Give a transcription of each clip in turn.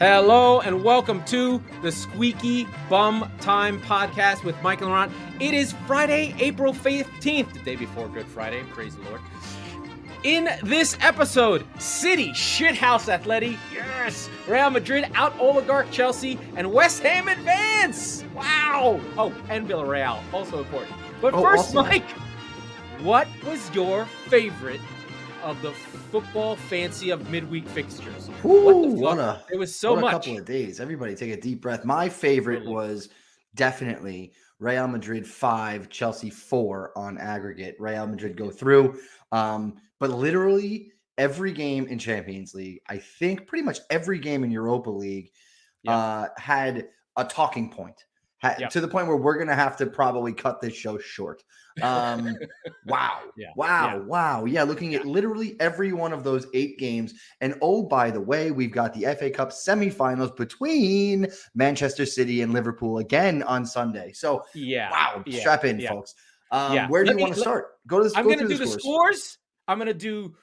Hello and welcome to the Squeaky Bum Time Podcast with Mike and Laurent. It is Friday, April 15th, the day before Good Friday. Praise the Lord. In this episode, City shithouse Atleti, yes! Real Madrid out oligarch Chelsea, and West Ham advance! Wow! Oh, and Villareal, also important. But first, awesome. Mike, what was your favorite of the football fancy of midweek fixtures? Ooh, it was so much. A couple of days. Everybody take a deep breath. My favorite was definitely Real Madrid 5, Chelsea 4 on aggregate. Real Madrid go through. But literally every game in Champions League, I think pretty much every game in Europa League had a talking point. To the point where we're going to have to probably cut this show short. Wow. Yeah, looking at literally every one of those 8 games. And oh, by the way, we've got the FA Cup semifinals between Manchester City and Liverpool again on Sunday. So, strap in, folks. Where do you want to start? I'm going to do the scores. I'm going to do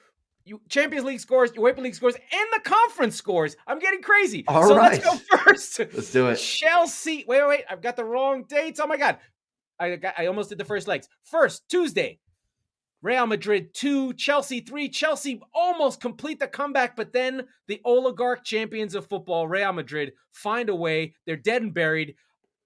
Champions League scores, Europa League scores, and the conference scores. I'm getting crazy. All right. Let's go first. Let's do it. Chelsea. Wait. I've got the wrong dates. Oh, my God. I almost did the first legs. First, Tuesday, Real Madrid 2, Chelsea 3. Chelsea almost complete the comeback, but then the oligarch champions of football, Real Madrid, find a way. They're dead and buried.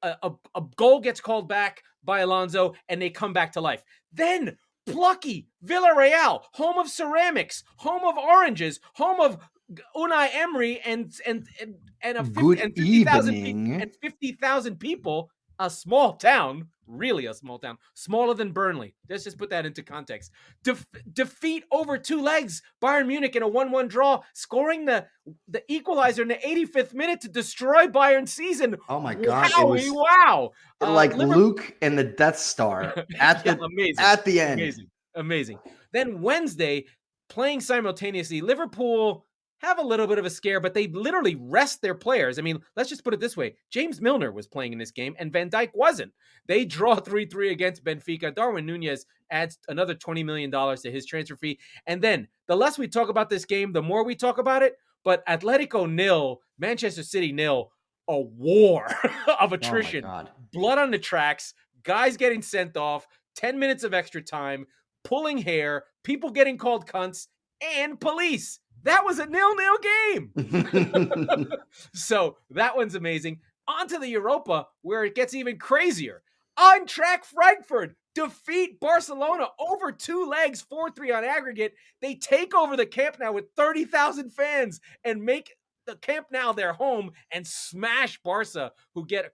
A goal gets called back by Alonso, and they come back to life. Then plucky Villareal, home of ceramics, home of oranges, home of Unai Emery and 50,000 people, a small town, really a small town, smaller than Burnley. Let's just put that into context. Defeat over 2 legs Bayern Munich in a 1-1 draw, scoring the equalizer in the 85th minute to destroy Bayern's season. Oh my God. Wow. Like Luke and the Death Star at the end. Amazing. Then Wednesday, playing simultaneously, Liverpool have a little bit of a scare, but they literally rest their players. I mean, let's just put it this way. James Milner was playing in this game, and Van Dijk wasn't. They draw 3-3 against Benfica. Darwin Núñez adds another $20 million to his transfer fee. And then the less we talk about this game, the more we talk about it. But Atletico 0, Manchester City 0, a war of attrition. Oh blood on the tracks, guys getting sent off, 10 minutes of extra time, pulling hair, people getting called cunts, and police. That was a 0-0 game. So that one's amazing. On to the Europa, where it gets even crazier. Eintracht Frankfurt defeat Barcelona over 2 legs, 4-3 on aggregate. They take over the Camp Nou with 30,000 fans and make the Camp Nou their home and smash Barca, who get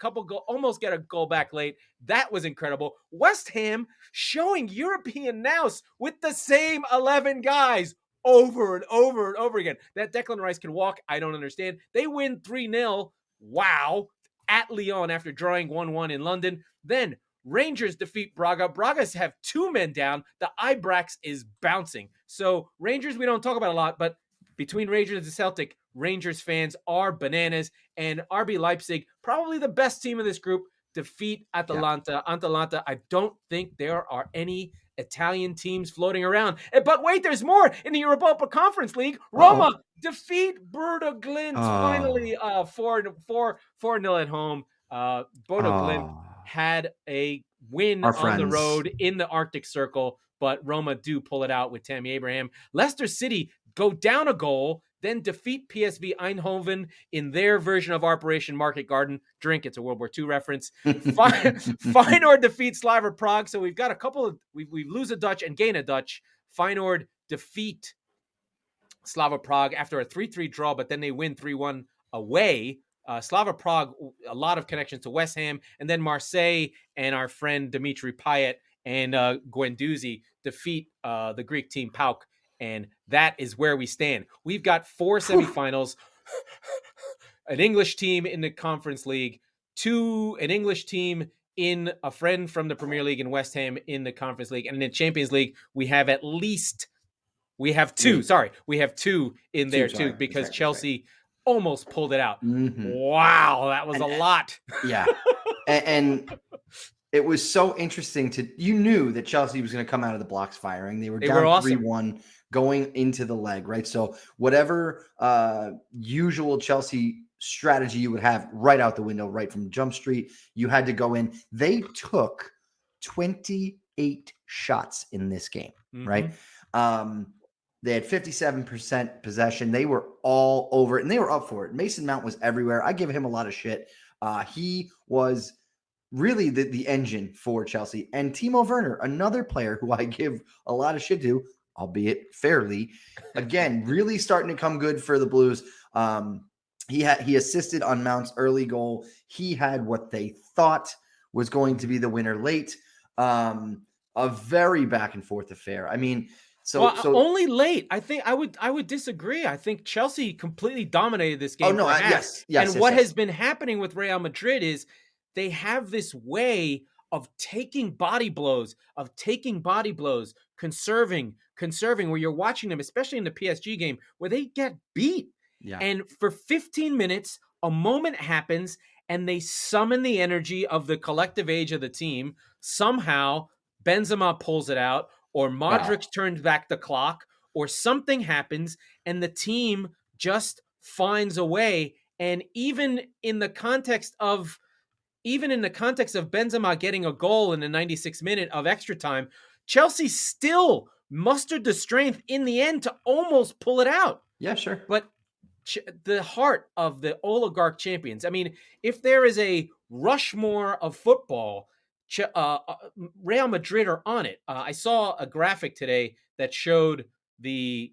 almost get a goal back late. That was incredible. West Ham showing European nous with the same 11 guys. Over and over and over again. That Declan Rice can walk, I don't understand. They win 3-0. Wow. At Lyon after drawing 1-1 in London. Then Rangers defeat Braga. Bragas have 2 men down. The Ibrox is bouncing. So Rangers we don't talk about a lot, but between Rangers and Celtic, Rangers fans are bananas. And RB Leipzig, probably the best team of this group, defeat Atalanta. Yeah. Atalanta, I don't think there are any Italian teams floating around. But wait, there's more in the Europa Conference League. Roma defeat Bodo Glimt finally 4-0 at home. Bodo Glimt had a win on the road in the Arctic Circle, but Roma do pull it out with Tammy Abraham. Leicester City go down a goal, then defeat PSV Eindhoven in their version of Operation Market Garden. Drink, it's a World War II reference. Feyenoord defeats Slavia Prague. So we've got a couple of, we lose a Dutch and gain a Dutch. Feyenoord defeat Slavia Prague after a 3-3 draw, but then they win 3-1 away. Slavia Prague, a lot of connections to West Ham. And then Marseille and our friend Dimitri Payet and Guendouzi defeat the Greek team PAOK. And that is where we stand. We've got 4 semifinals, an English team in the Conference League, an English team in a friend from the Premier League in West Ham in the Conference League. And in the Champions League, we have two in there too, because Chelsea almost pulled it out. Mm-hmm. Wow, that was a lot. Yeah. And it was so interesting you knew that Chelsea was going to come out of the blocks firing. They were down 3-1 going into the leg, right? So whatever usual Chelsea strategy you would have right out the window, right from Jump Street. You had to go in. They took 28 shots in this game, right? They had 57% possession. They were all over it, and they were up for it. Mason Mount was everywhere. I give him a lot of shit. He was really the engine for Chelsea. And Timo Werner, another player who I give a lot of shit to, albeit fairly, again, really starting to come good for the Blues. He assisted on Mount's early goal. He had what they thought was going to be the winner late. A very back and forth affair. I mean, so only late. I think I would disagree. I think Chelsea completely dominated this game. Oh no, yes. And what has been happening with Real Madrid is they have this way of taking body blows, conserving, where you're watching them, especially in the PSG game, where they get beat. Yeah. And for 15 minutes, a moment happens, and they summon the energy of the collective age of the team. Somehow, Benzema pulls it out, or Modric turns back the clock, or something happens, and the team just finds a way. And even in the context of Benzema getting a goal in the 96th minute of extra time, Chelsea still mustered the strength in the end to almost pull it out. Yeah, sure. But the heart of the oligarch champions. I mean, if there is a Rushmore of football, Real Madrid are on it. I saw a graphic today that showed the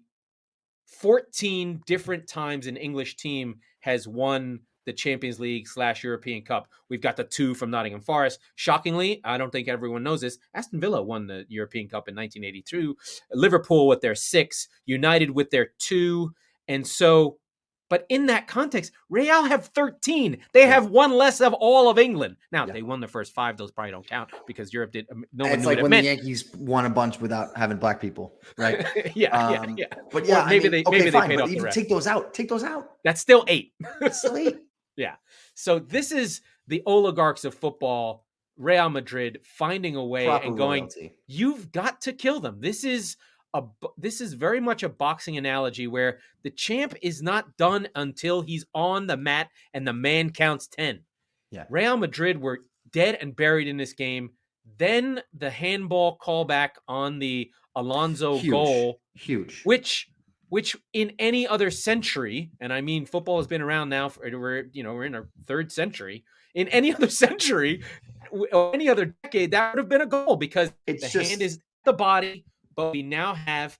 14 different times an English team has won the Champions League / European Cup. We've got the 2 from Nottingham Forest. Shockingly, I don't think everyone knows this, Aston Villa won the European Cup in 1982. Liverpool with their 6, United with their 2. And so, but in that context, Real have 13. They have one less of all of England. Now, they won the first 5. Those probably don't count because Europe did. No one it's knew like what when it meant. The Yankees won a bunch without having black people, right? yeah. But yeah, maybe they paid off the even rest. Take those out. That's still 8. Still 8. Yeah. So this is the oligarchs of football, Real Madrid, finding a way Proper and going, royalty. You've got to kill them. This is very much a boxing analogy where the champ is not done until he's on the mat and the man counts 10. Yeah. Real Madrid were dead and buried in this game. Then the handball callback on the Alonso goal. Huge. Which in any other century, and I mean football has been around now we're in our 3rd century. In any other century, or any other decade, that would have been a goal because hand is the body. But we now have,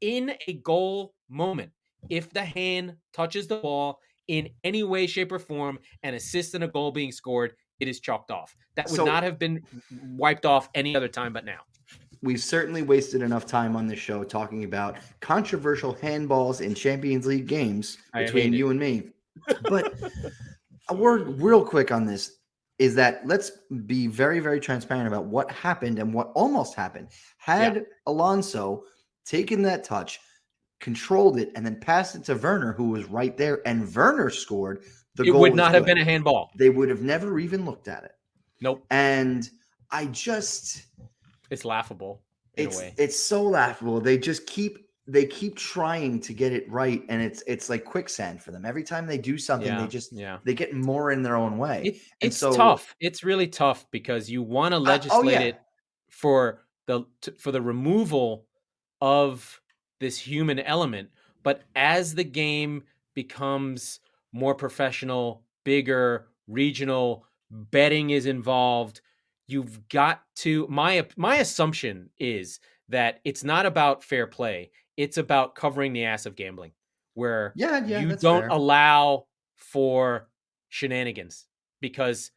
in a goal moment, if the hand touches the ball in any way, shape, or form and assists in a goal being scored, it is chalked off. That would not have been wiped off any other time but now. We've certainly wasted enough time on this show talking about controversial handballs in Champions League games between you and me. But a word real quick on this is that let's be very, very transparent about what happened and what almost happened. Had Alonso taken that touch, controlled it, and then passed it to Werner, who was right there, and Werner scored, the goal would not have been a handball. They would have never even looked at it. Nope. And it's laughable in a way. It's so laughable. They just keep trying to get it right, and it's like quicksand for them. Every time they do something, they get more in their own way. It's tough. It's really tough because you want to legislate it for the removal of this human element, but as the game becomes more professional, bigger, regional, betting is involved, you've got to. My assumption is that it's not about fair play. It's about covering the ass of gambling, where you don't allow for shenanigans, because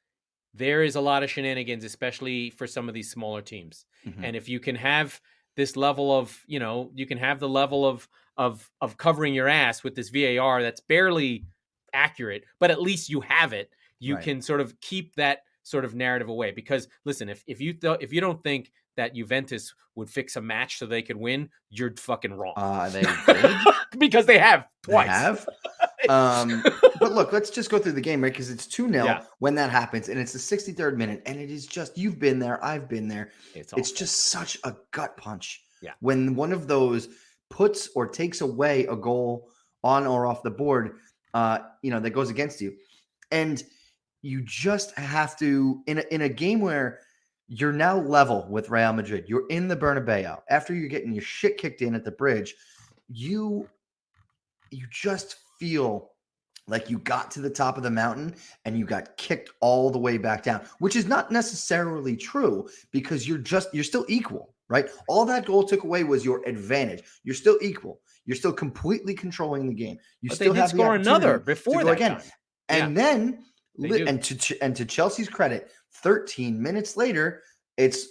there is a lot of shenanigans, especially for some of these smaller teams. Mm-hmm. And if you can have this level of, you can have the level of covering your ass with this VAR that's barely accurate, but at least you have it. You can sort of keep that sort of narrative away. Because listen, if you don't think that Juventus would fix a match so they could win, you're fucking wrong. They did? Because they have twice. They have? But look, let's just go through the game, right? Because it's 2-0 when that happens, and it's the 63rd minute, and it is just, you've been there, I've been there. It's just such a gut punch. Yeah. When one of those puts or takes away a goal on or off the board, that goes against you. And you just have to, in a game where you're now level with Real Madrid, you're in the Bernabeu, after you're getting your shit kicked in at the bridge, you just feel like you got to the top of the mountain and you got kicked all the way back down, which is not necessarily true because you're still equal, right? All that goal took away was your advantage. You're still equal. You're still completely controlling the game. But still have score another before that again. And then, and to Chelsea's credit, 13 minutes later, it's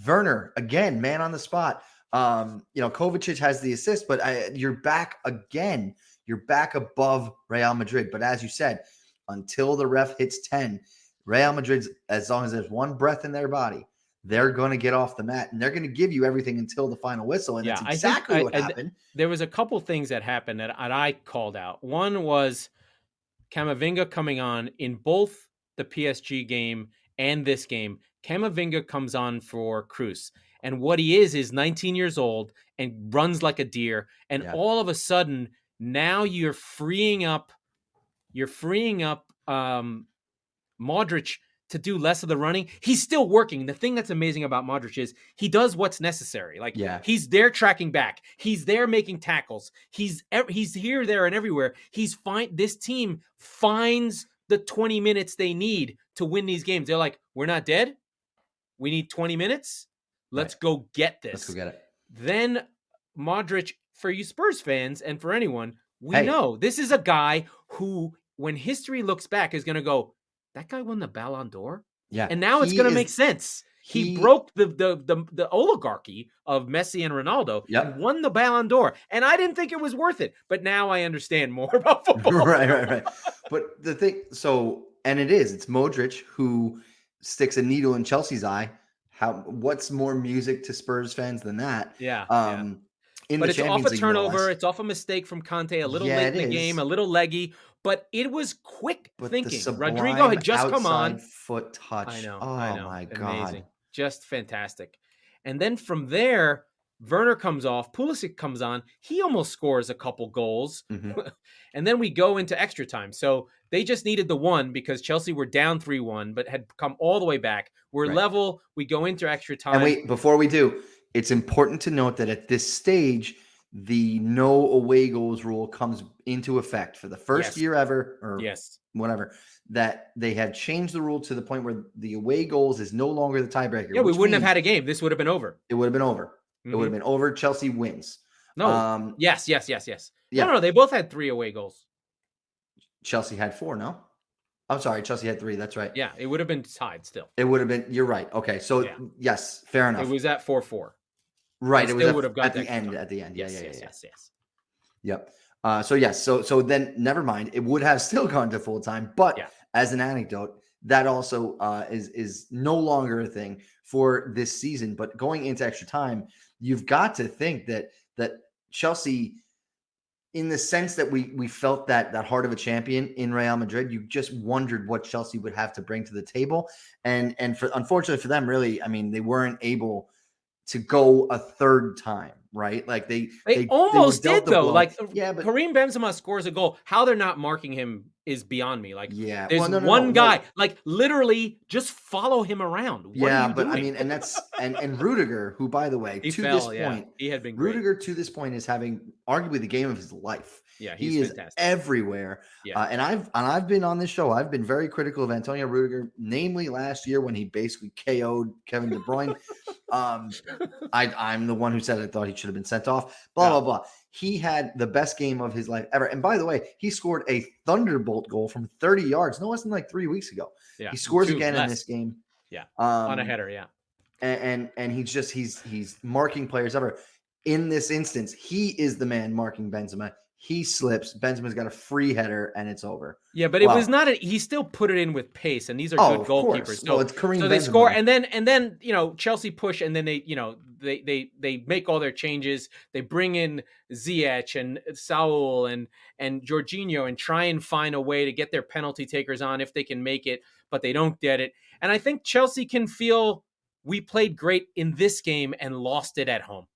Werner again, man on the spot. Kovacic has the assist, but you're back again. You're back above Real Madrid. But as you said, until the ref hits 10, Real Madrid's, as long as there's one breath in their body, they're going to get off the mat and they're going to give you everything until the final whistle. And that's exactly what happened. There was a couple things that happened that I called out. One was Camavinga coming on in both the PSG game and this game. Camavinga comes on for Cruz. And what he is 19 years old and runs like a deer. And all of a sudden, now you're freeing up Modric to do less of the running. He's still working. The thing that's amazing about Modric is he does what's necessary. He's there tracking back. He's there making tackles. He's here, there, and everywhere. This team finds the 20 minutes they need to win these games. They're like, we're not dead. We need 20 minutes. Let's go get this. Let's go get it. Then Modric, for you Spurs fans and for anyone, we know this is a guy who, when history looks back, is going to go, that guy won the Ballon d'Or? Yeah. And now it's going to make sense. He broke the oligarchy of Messi and Ronaldo and won the Ballon d'Or. And I didn't think it was worth it. But now I understand more about football. Right. But the thing, it's Modric who sticks a needle in Chelsea's eye. What's more music to Spurs fans than that? But it's off a turnover. It's off a mistake from Conte, a little late in the game, a little leggy. But it was quick thinking. Rodrigo had just come on. Foot touch. I know. My God. Amazing. Just fantastic. And then from there, Werner comes off. Pulisic comes on. He almost scores a couple goals. Mm-hmm. And then we go into extra time. So they just needed the one because Chelsea were down 3-1, but had come all the way back. We're level. We go into extra time. And wait, before we do, it's important to note that at this stage, the no away goals rule comes into effect for the first year ever, or whatever, that they have changed the rule to the point where the away goals is no longer the tiebreaker. Yeah, we wouldn't have had a game. This would have been over. It would have been over. Mm-hmm. It would have been over. Chelsea wins. No. Yes. Yeah. No. They both had 3 away goals. Chelsea had 4, no? I'm sorry. Chelsea had 3. That's right. Yeah. It would have been tied still. It would have been. You're right. Okay. So, yes, fair enough. It was at 4-4. Right. It was at the end. At the end. Yes. Yep. So then never mind. It would have still gone to full time. But as an anecdote, that also is no longer a thing for this season. But going into extra time, you've got to think that Chelsea, in the sense that we felt that heart of a champion in Real Madrid, you just wondered what Chelsea would have to bring to the table. And unfortunately for them, really, I mean, they weren't able to go a third time, right? Like they almost did though. But Karim Benzema scores a goal. How they're not marking him is beyond me. Like, there's one guy, like literally just follow him around. What are you doing? I mean, and that's and Rudiger, who, by the way, this point, he had been great. Rudiger to this point is having arguably the game of his life. Yeah, he is fantastic. Everywhere. Yeah. And I've been on this show. I've been very critical of Antonio Rudiger, namely last year when he basically KO'd Kevin De Bruyne. I'm the one who said I thought he should have been sent off. Blah blah. He had the best game of his life ever. And by the way, he scored a thunderbolt goal from 30 yards. No less than like 3 weeks ago. Yeah, he scores again in this game. Yeah, on a header. Yeah, and he's marking players ever. In this instance, he is the man marking Benzema. He slips. Benzema's got a free header, and it's over. Yeah, but it was not. He still put it in with pace, and these are good goalkeepers. So it's Karim. So they score, and then Chelsea push, and then they make all their changes. They bring in Ziyech and Saul and Jorginho and try and find a way to get their penalty takers on if they can make it, but they don't get it. And I think Chelsea can feel we played great in this game and lost it at home.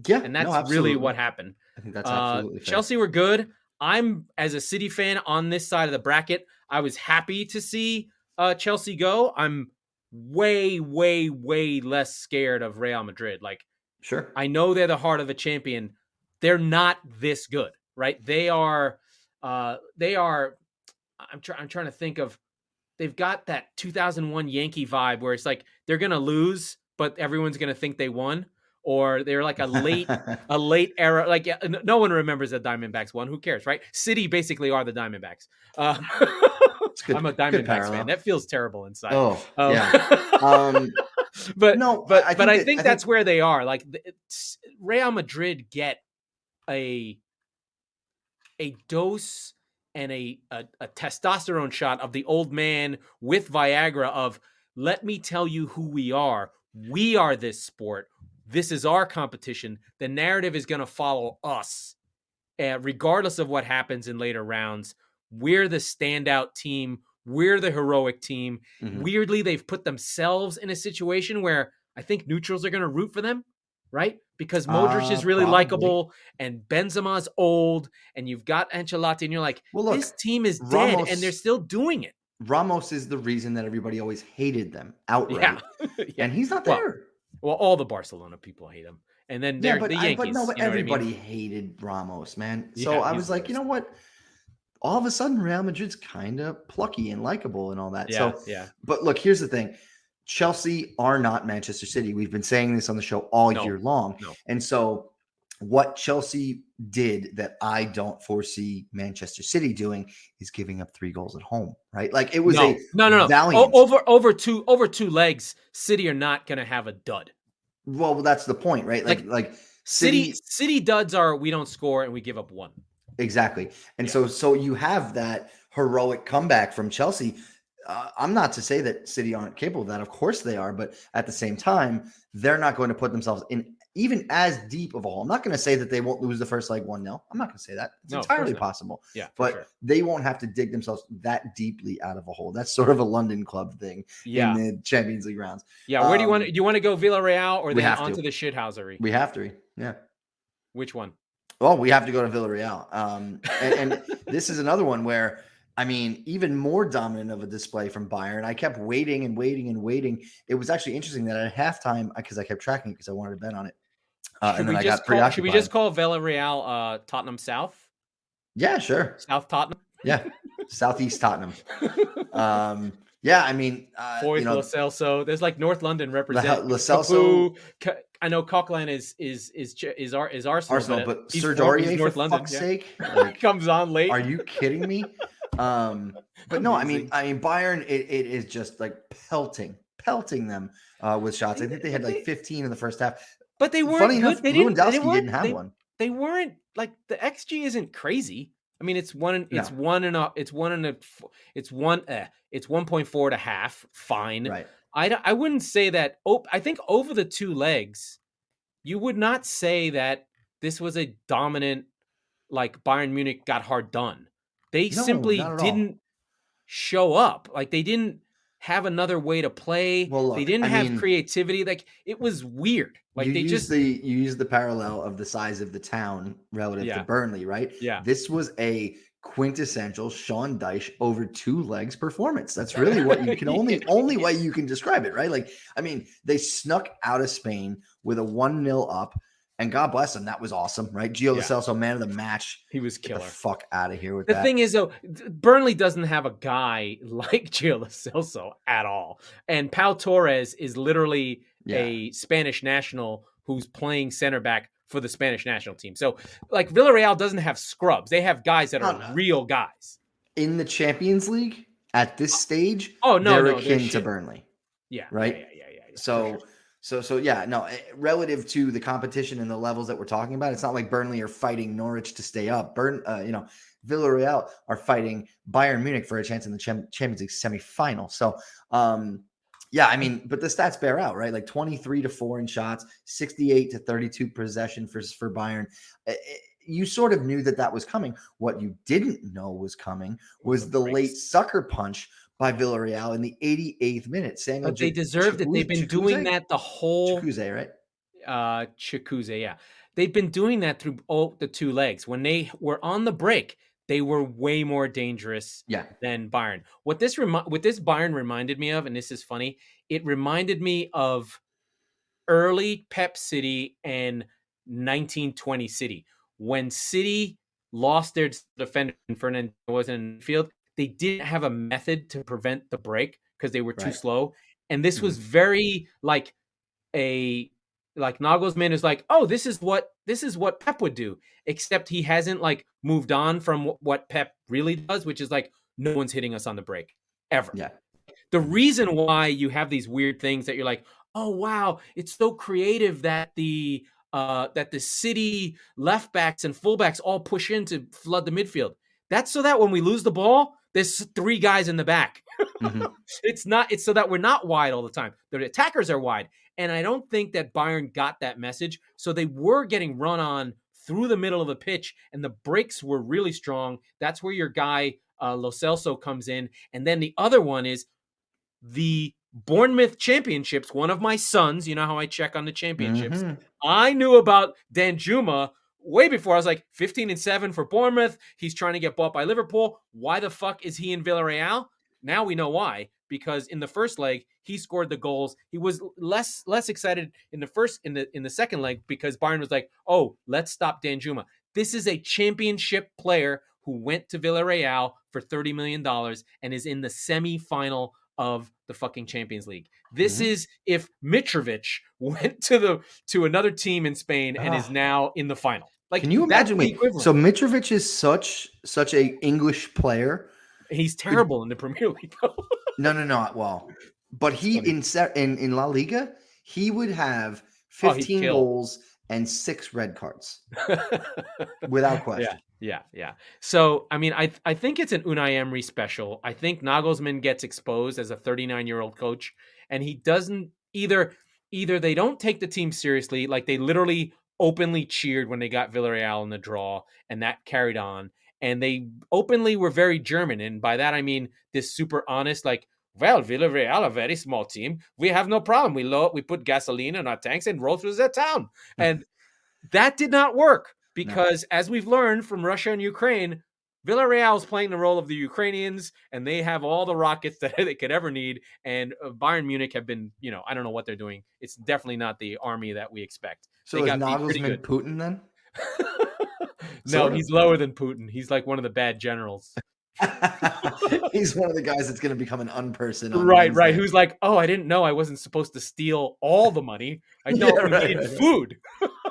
Yeah, and that's really what happened. I think that's absolutely fair. Chelsea were good. I'm, as a City fan on this side of the bracket, I was happy to see Chelsea go. I'm way, way, way less scared of Real Madrid. Like, Sure. I know they're the heart of a champion. They're not this good, right? They are. I'm trying to think of. They've got that 2001 Yankee vibe where it's like they're gonna lose, but everyone's gonna think they won, or they're like a late era. Like no one remembers that Diamondbacks won. Who cares, right? City basically are the Diamondbacks. Good, I'm a good Diamondbacks parallel. fan. That feels terrible inside. Oh, yeah. But No, I think that's where they are. Like Real Madrid get a dose and a testosterone shot of the old man with Viagra of, let me tell you who we are. We are this sport. This is our competition. The narrative is going to follow us, regardless of what happens in later rounds. We're the standout team. We're the heroic team. Mhm. Weirdly, they've put themselves in a situation where I think neutrals are going to root for them, right? Because Modric is really likable and Benzema's old and you've got Ancelotti and you're like, Well, look, this team is dead and they're still doing it. Ramos is the reason that everybody always hated them outright. Yeah. And he's not there. Well, all the Barcelona people hate him. And then they're the Yankees. But everybody hated Ramos, man. So Yeah, I he's was the like, worst. you know what? All of a sudden, Real Madrid's kind of plucky and likable and all that. Yeah, So, yeah. But look, here's the thing. Chelsea are not Manchester City. We've been saying this on the show all year long. No. And so what Chelsea did that I don't foresee Manchester City doing is giving up 3 goals at home, right? Like it was no. valiant. Over two legs, City are not going to have a dud. Well, that's the point, right? Like City duds are, we don't score and we give up 1. Exactly. And so you have that heroic comeback from Chelsea. I'm not to say that City aren't capable of that. Of course they are. But at the same time, they're not going to put themselves in even as deep of a hole. I'm not going to say that they won't lose the first leg 1-0. I'm not going to say that. It's entirely possible. Yeah, but they won't have to dig themselves that deeply out of a hole. That's sort of a London club thing in the Champions League rounds. Yeah. Where do you want to go, Villareal or then onto the shithousery? We have to. Yeah. Which one? Oh, we have to go to Villareal. And this is another one where, I mean, even more dominant of a display from Bayern. I kept waiting and waiting and waiting. It was actually interesting that at halftime, because I kept tracking it because I wanted to bet on it. Should we just call Villareal Tottenham South? Yeah, sure. South Tottenham? Yeah. Southeast Tottenham. Yeah, I mean, Foyth, Lo Celso. There's like North London representing. Lo Celso. I know Coquelin is Arsenal, but Serge Aurier, North for London, fuck's sake, like, comes on late. Are you kidding me? But no, I mean, Bayern, it is just like pelting them with shots. I think they had like 15 in the first half. But they weren't Funny good. enough, Lewandowski didn't have one. They weren't like, the XG isn't crazy. I mean, it's 1.4 to half. Fine. Right. I wouldn't say that. I think over the 2 legs, you would not say that this was a dominant, like Bayern Munich got hard done. They simply didn't show up. Like they didn't have another way to play. Well, look, they didn't have creativity. Like it was weird. Like you use the parallel of the size of the town relative to Burnley, right? Yeah. This was a quintessential Sean Dyche over 2 legs performance. That's really what you can only way you can describe it, right? Like, I mean, they snuck out of Spain with a 1-0 up, and God bless them. That was awesome, right? Gio Lo Celso, man of the match. He was killer. Get the fuck out of here with that. The thing is, though, Burnley doesn't have a guy like Gio Lo Celso at all. And Pau Torres is literally a Spanish national who's playing center back for the Spanish national team. So, like, Villareal doesn't have scrubs. They have guys that are real guys. In the Champions League, at this stage, they're akin to Burnley. Yeah. Right? Yeah. So relative to the competition and the levels that we're talking about, it's not like Burnley are fighting Norwich to stay up. Villareal are fighting Bayern Munich for a chance in the Champions League semifinal. So, I mean, but the stats bear out, right? Like 23-4 in shots, 68-32 possession for Bayern. You sort of knew that was coming. What you didn't know was coming was the late sucker punch by Villareal in the 88th minute. Saying they deserved it. They've been doing that the whole... Chukwueze, right? Chukwueze, yeah. they've been doing that through all the 2 legs. When they were on the break, they were way more dangerous Yeah. than Bayern. What this Bayern reminded me of, and this is funny, it reminded me of early Pep City and 1920 City. When City lost their defender and Fernando wasn't in the field, they didn't have a method to prevent the break because they were too Right. slow. And this Mhm. was very like Nagelsmann is like, oh, this is what Pep would do, except he hasn't like moved on from what Pep really does, which is like no one's hitting us on the break ever. Yeah. The Mhm. reason why you have these weird things that you're like, oh wow, it's so creative that the City left backs and fullbacks all push in to flood the midfield. That's so that when we lose the ball, there's 3 guys in the back. Mhm. It's so that we're not wide all the time. The attackers are wide. And I don't think that Bayern got that message. So they were getting run on through the middle of the pitch, and the breaks were really strong. That's where your guy Lo Celso comes in. And then the other one is the Bournemouth championships. One of my sons, you know how I check on the championships. Mhm. I knew about Danjuma way before. I was like 15-7 for Bournemouth. He's trying to get bought by Liverpool. Why the fuck is he in Villareal? Now we know why. Because in the first leg, he scored the goals. He was less excited in the second leg because Bayern was like, "Oh, let's stop Danjuma." This is a championship player who went to Villareal for $30 million and is in the semi-final of the fucking Champions League. This Mhm. is if Mitrovic went to another team in Spain and is Ah. now in the final. Like Can you that's imagine? the Wait, equivalent. so Mitrovic is such a English player. He's terrible in the Premier League though. No. Well, but It's he funny. in La Liga, he would have Oh, he'd 15 kill. goals and 6 red cards without question. Yeah. So, I mean, I think it's an Unai Emery special. I think Nagelsmann gets exposed as a 39-year-old coach, and he doesn't either they don't take the team seriously, like they literally openly cheered when they got Villareal in the draw, and that carried on. And they openly were very German, and by that I mean this super honest, like, well, Villarreal, a very small team. We have no problem. We put gasoline in our tanks and roll through the town. And that did not work No. because, as we've learned from Russia and Ukraine, Villarreal is playing the role of the Ukrainians, and they have all the rockets that they could ever need. And Bayern Munich have been, I don't know what they're doing. It's definitely not the army that we expect. They So is got beat pretty Nagelsmann good. Putin then? No, Sort of. he's lower than Putin. He's like one of the bad generals. He's one of the guys that's going to become an unperson on Right. Wednesday. Who's like, oh, I didn't know I wasn't supposed to steal all the money. I Yeah, know we right, needed right. food.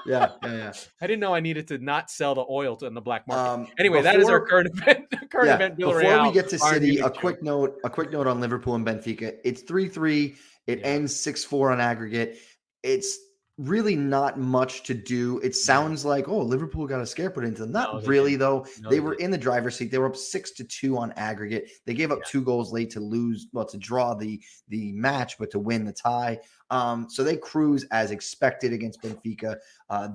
Yeah. I didn't know I needed to not sell the oil in the black market. Anyway, that is our Before current event. Current Yeah, event. before we Villareal, get to Bayern City, Munich a joke. quick note on Liverpool and Benfica. It's 3-3. It Yeah. ends 6-4 on aggregate. It's really not much to do. It sounds like, oh, Liverpool got a scare put into them. No, Not they really, didn't. though. No, They they were didn't. in the driver's seat. They were up 6-2 on aggregate. They gave up 2 goals late to draw the match, but to win the tie. So they cruise as expected against Benfica.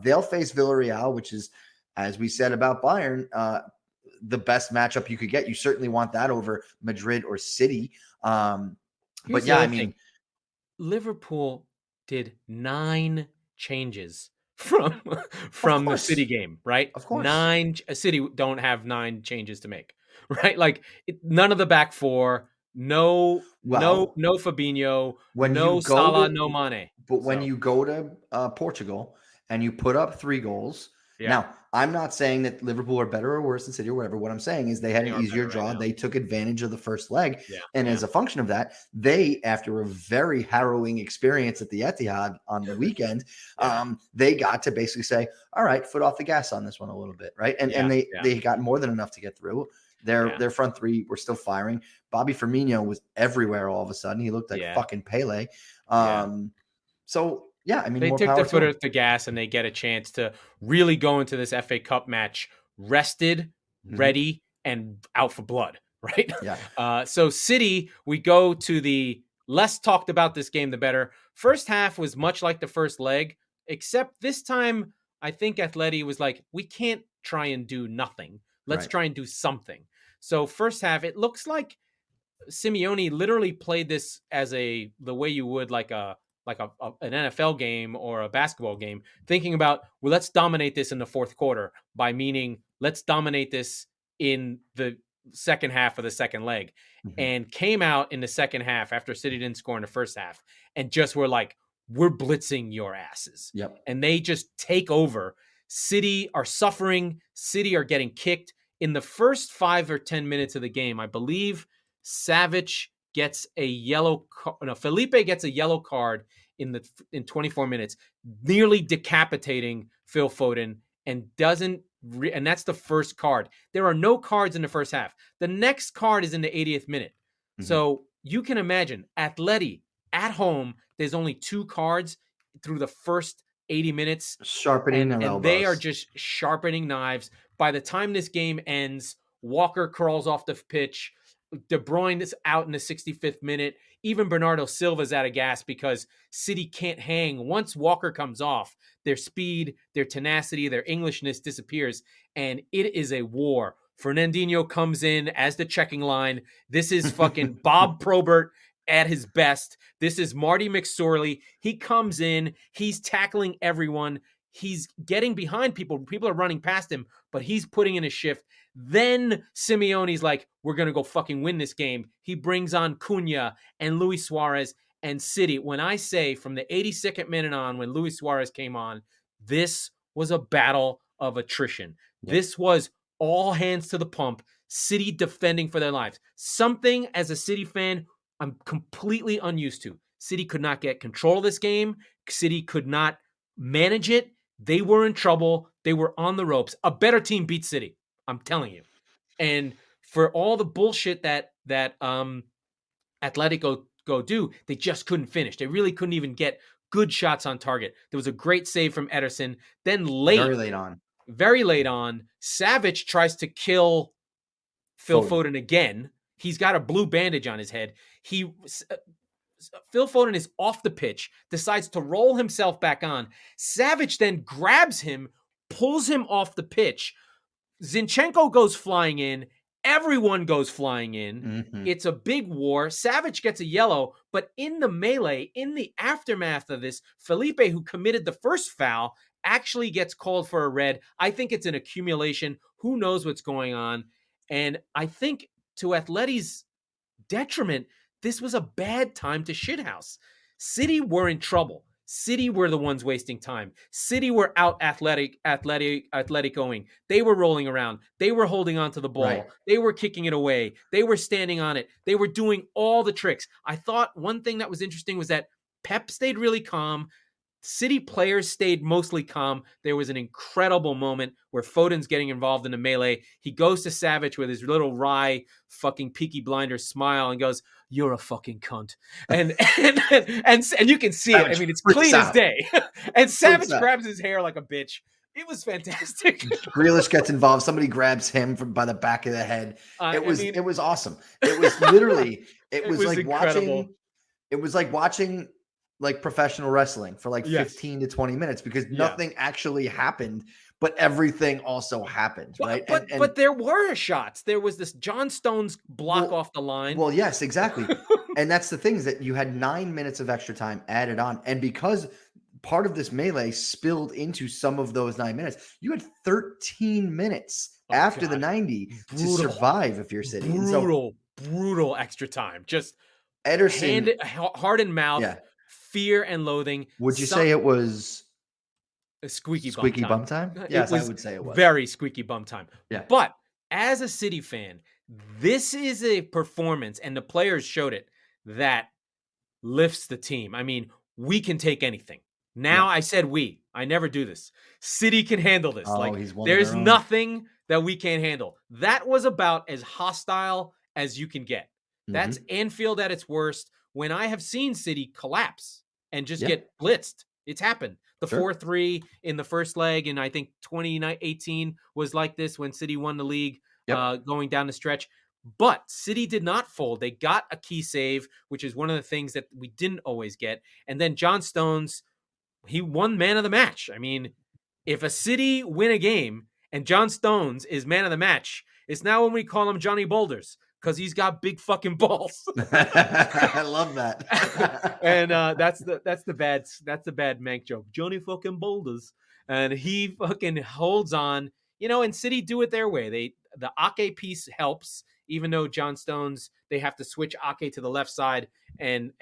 They'll face Villarreal, which is, as we said about Bayern, the best matchup you could get. You certainly want that over Madrid or City. But Here's the yeah, I other thing. mean, Liverpool did 9 changes from of the course, City game, right? of course. 9. City don't have 9 changes to make, right? Like none of the back 4. No Well, Fabinho. when you No go Salah. to, No Mane. but when So you go to Portugal and you put up 3 goals, yeah, now I'm not saying that Liverpool are better or worse than City or whatever. What I'm saying is they had they an are easier better right draw. now. They took advantage of the first leg, Yeah, and yeah. as a function of that, they, after a very harrowing experience at the Etihad on the weekend, Yeah. they got to basically say, "All right, foot off the gas on this one a little bit," right? And Yeah, they got more than enough to get through. Their front 3 were still firing. Bobby Firmino was everywhere all of a sudden. He looked like fucking Pele. So yeah, I mean, They more took power their to foot them. off the gas and they get a chance to really go into this FA Cup match rested, ready, and out for blood, right? Yeah. So City, we go to the less talked about this game, the better. First half was much like the first leg, except this time I think Atleti was like, we can't try and do nothing. Let's try and do something. So first half, it looks like Simeone literally played this as the way you would like a an NFL game or a basketball game, thinking about, well, let's dominate this in the fourth quarter, by meaning let's dominate this in the second half of the second leg, and came out in the second half after City didn't score in the first half and just were like, we're blitzing your asses. Yep. And they just take over. City are suffering. City are getting kicked. In the first 5 or 10 minutes of the game, I believe Savic gets a yellow card. No, Felipe gets a yellow card in 24 minutes, nearly decapitating Phil Foden, and and that's the first card. There are no cards in the first half. The next card is in the 80th minute. So you can imagine Atleti at home, there's only 2 cards through the first 80 minutes. Sharpening their elbows. And they are just sharpening knives. By the time this game ends, Walker crawls off the pitch. De Bruyne is out in the 65th minute. Even Bernardo Silva's out of gas because City can't hang. Once Walker comes off, their speed, their tenacity, their Englishness disappears, and it is a war. Fernandinho comes in as the checking line. This is fucking Bob Probert at his best. This is Marty McSorley. He comes in. He's tackling everyone. He's getting behind people. People are running past him, but he's putting in a shift. Then Simeone's like, we're going to go fucking win this game. He brings on Cunha and Luis Suarez and City. When I say from the 82nd minute on, when Luis Suarez came on, this was a battle of attrition. Yep. This was all hands to the pump, City defending for their lives. Something as a City fan, I'm completely unused to. City could not get control of this game. City could not manage it. They were in trouble. They were on the ropes. A better team beat City. I'm telling you. And for all the bullshit that Atletico do, they just couldn't finish. They really couldn't even get good shots on target. There was a great save from Ederson. Then very late on, Savic tries to kill Phil Foden again. He's got a blue bandage on his head. Phil Foden is off the pitch, decides to roll himself back on. Savic then grabs him, pulls him off the pitch. Zinchenko goes flying in. Everyone goes flying in. It's a big war. Savic gets a yellow, but in the melee, in the aftermath of this, Felipe, who committed the first foul, actually gets called for a red. I think it's an accumulation. Who knows what's going on? And I think to Atleti's detriment, this was a bad time to shithouse. City were in trouble. City were the ones wasting time. City were out Atleticoing. They were rolling around. They were holding on to the ball. Right. They were kicking it away. They were standing on it. They were doing all the tricks. I thought one thing that was interesting was that Pep stayed really calm. City players stayed mostly calm. There was an incredible moment where Foden's getting involved in the melee. He goes to Savic with his little wry fucking Peaky Blinders smile and goes, "You're a fucking cunt." And you can see it. I mean, it's clean as day. And Savic grabs his hair like a bitch. It was fantastic. Grealish gets involved. Somebody grabs him by the back of the head. It was awesome. It was literally, it was like incredible. watching like professional wrestling for like 15 to 20 minutes because nothing actually happened, but everything also happened, right? But there were shots. There was this John Stones block off the line. Well, yes, exactly. And that's the thing is that you had 9 minutes of extra time added on. And because part of this melee spilled into some of those 9 minutes, you had 13 minutes after the 90 to survive if you're City. Brutal extra time. Just Ederson, heart and mouth. Yeah. Fear and loathing. Would you say it was a squeaky bum time? Yes, I would say it was. Very squeaky bum time. Yeah. But as a City fan, this is a performance, and the players showed it, that lifts the team. I mean, we can take anything. Now I said we. I never do this. City can handle this. There's nothing that we can't handle. That was about as hostile as you can get. That's Anfield at its worst. When I have seen City collapse and just get blitzed, it's happened. The 4-3 in the first leg, and I think 2018 was like this when City won the league going down the stretch. But City did not fold. They got a key save, which is one of the things that we didn't always get. And then John Stones, he won man of the match. I mean, if a City win a game and John Stones is man of the match, it's now when we call him Johnny Boulders. because he's got big fucking balls. I love that. And that's the bad Mank joke. Johnny fucking Boulders. And he fucking holds on. And City do it their way. The Ake piece helps, even though John Stones, they have to switch Ake to the left side and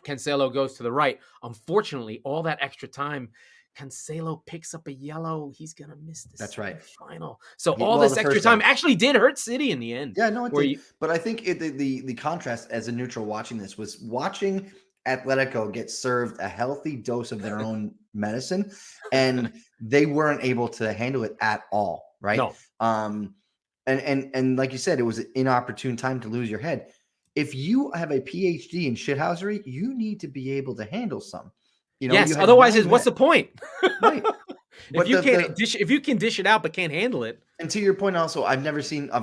Cancelo goes to the right. Unfortunately, all that extra time, Cancelo picks up a yellow. He's going to miss this That's right. final. So all this extra time actually did hurt City in the end. Yeah, no, it did. But I think the contrast as a neutral watching this was watching Atletico get served a healthy dose of their own medicine, and they weren't able to handle it at all, right? No. And like you said, it was an inopportune time to lose your head. If you have a PhD in shithousery, you need to be able to handle some. Yes. Otherwise, what's the point? Right. If you can dish it out but can't handle it. And to your point, also, I've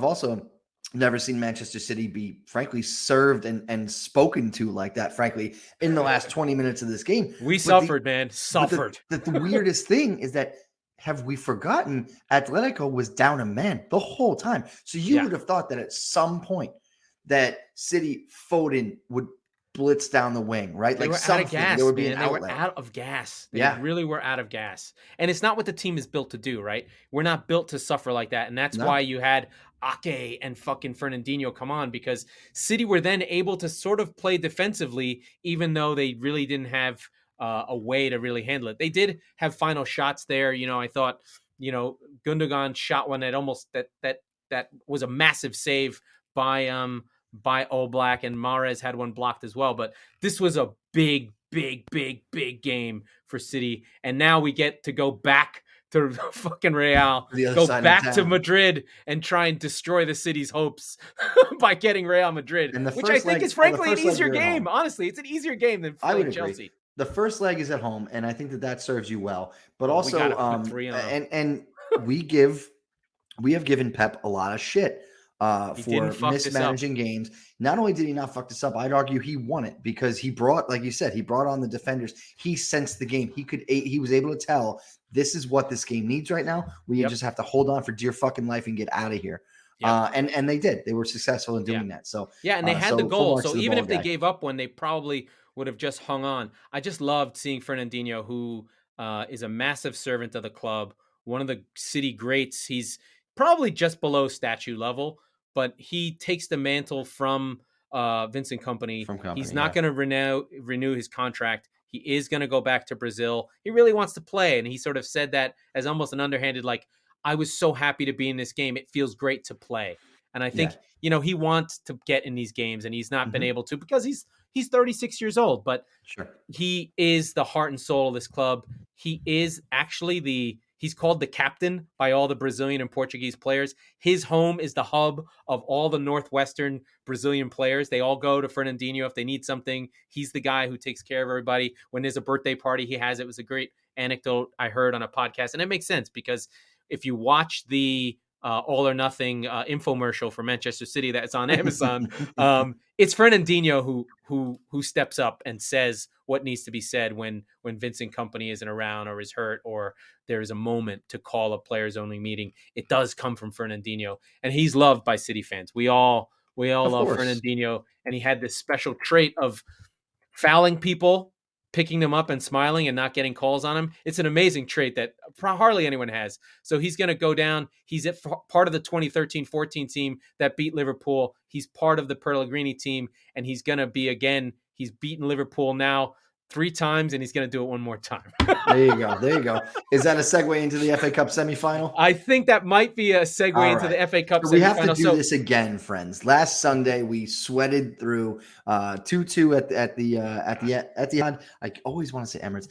also never seen Manchester City be, frankly, served and spoken to like that, frankly, in the last 20 minutes of this game. We suffered, man. Suffered. The weirdest thing is that, have we forgotten, Atletico was down a man the whole time. So you would have thought that at some point that City Foden would blitz down the wing, right? They like were something. Out of gas, there would be an They outlet. were out of gas. They really were out of gas. And it's not what the team is built to do, right? We're not built to suffer like that. And that's why you had Ake and fucking Fernandinho come on, because City were then able to sort of play defensively, even though they really didn't have a way to really handle it. They did have final shots there. I thought, Gundogan shot one that almost that was a massive save by Oblak, and Mahrez had one blocked as well. But this was a big game for City. And now we get to go back to fucking Real, go back to Madrid and try and destroy the city's hopes by getting Real Madrid, which I think is frankly an easier game. Honestly, it's an easier game than playing Chelsea. The first leg is at home, and I think that serves you well. But also, and we have given Pep a lot of shit for mismanaging games. Not only did he not fuck this up, I'd argue he won it, because he brought, like you said, he brought on the defenders. He sensed the game. He was able to tell, this is what this game needs right now. We just have to hold on for dear fucking life and get out of here. And they did. They were successful in doing that. So and they had the goal. So even if they gave up one, they probably would have just hung on. I just loved seeing Fernandinho, who is a massive servant of the club, one of the City greats. He's probably just below statue level, but he takes the mantle from Vincent Kompany. He's not going to renew his contract. He is going to go back to Brazil. He really wants to play, and he sort of said that as almost an underhanded, like, I was so happy to be in this game. It feels great to play. And I think, he wants to get in these games, and he's not been able to, because he's 36 years old, but he is the heart and soul of this club. He is actually he's called the captain by all the Brazilian and Portuguese players. His home is the hub of all the Northwestern Brazilian players. They all go to Fernandinho if they need something. He's the guy who takes care of everybody. When there's a birthday party, he has it. It was a great anecdote I heard on a podcast. And it makes sense, because if you watch the All or Nothing infomercial for Manchester City that's on Amazon, it's Fernandinho who steps up and says what needs to be said when Vincent Kompany isn't around or is hurt, or there is a moment to call a players only meeting. It does come from Fernandinho, and he's loved by City fans. We all love Fernandinho, and he had this special trait of fouling people, picking them up and smiling and not getting calls on him. It's an amazing trait that hardly anyone has. So he's going to go down. He's part of the 2013-14 team that beat Liverpool. He's part of the Pellegrini team, and he's going to be, again, he's beaten Liverpool now 3 times, and he's going to do it one more time. There you go. Is that a segue into the FA Cup semifinal? I think that might be a segue into the FA Cup semifinal. We have to do this again, friends. Last Sunday, we sweated through 2-2 at the Etihad. I always want to say Emirates.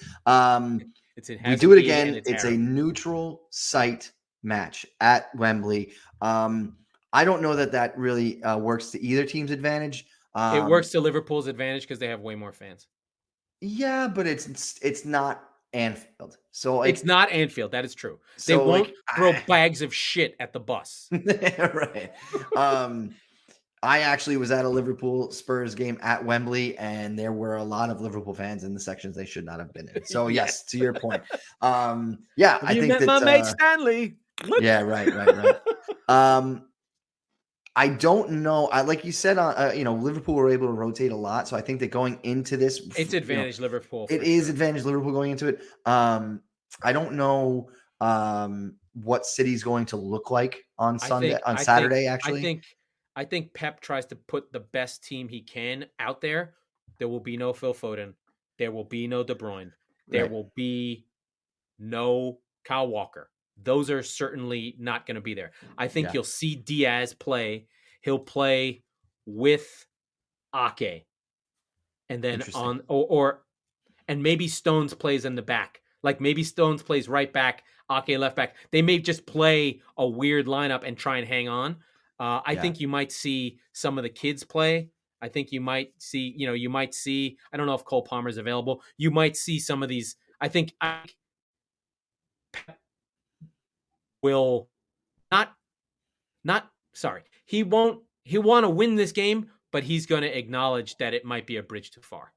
We do it again. It's a neutral site match at Wembley. I don't know that really works to either team's advantage. It works to Liverpool's advantage because they have way more fans. Yeah, but it's not Anfield. So it's not Anfield. That is true. They won't throw bags of shit at the bus. Right. I actually was at a Liverpool Spurs game at Wembley, and there were a lot of Liverpool fans in the sections they should not have been in. So yes, to your point. I think met my mate Stanley. Yeah, right. I don't know. Like you said, Liverpool were able to rotate a lot, so I think that going into this, It's advantage Liverpool. It is advantage Liverpool going into it. I don't know what City's going to look like on Saturday. Actually, I think Pep tries to put the best team he can out there. There will be no Phil Foden. There will be no De Bruyne. There will be no Kyle Walker. Those are certainly not going to be there. I think you'll see Diaz play. He'll play with Ake. And then and maybe Stones plays in the back. Like maybe Stones plays right back, Ake left back. They may just play a weird lineup and try and hang on. I think you might see some of the kids play. I think you might see, I don't know if Cole Palmer's available. You might see some of these. I think will he'll want to win this game, but he's going to acknowledge that it might be a bridge too far.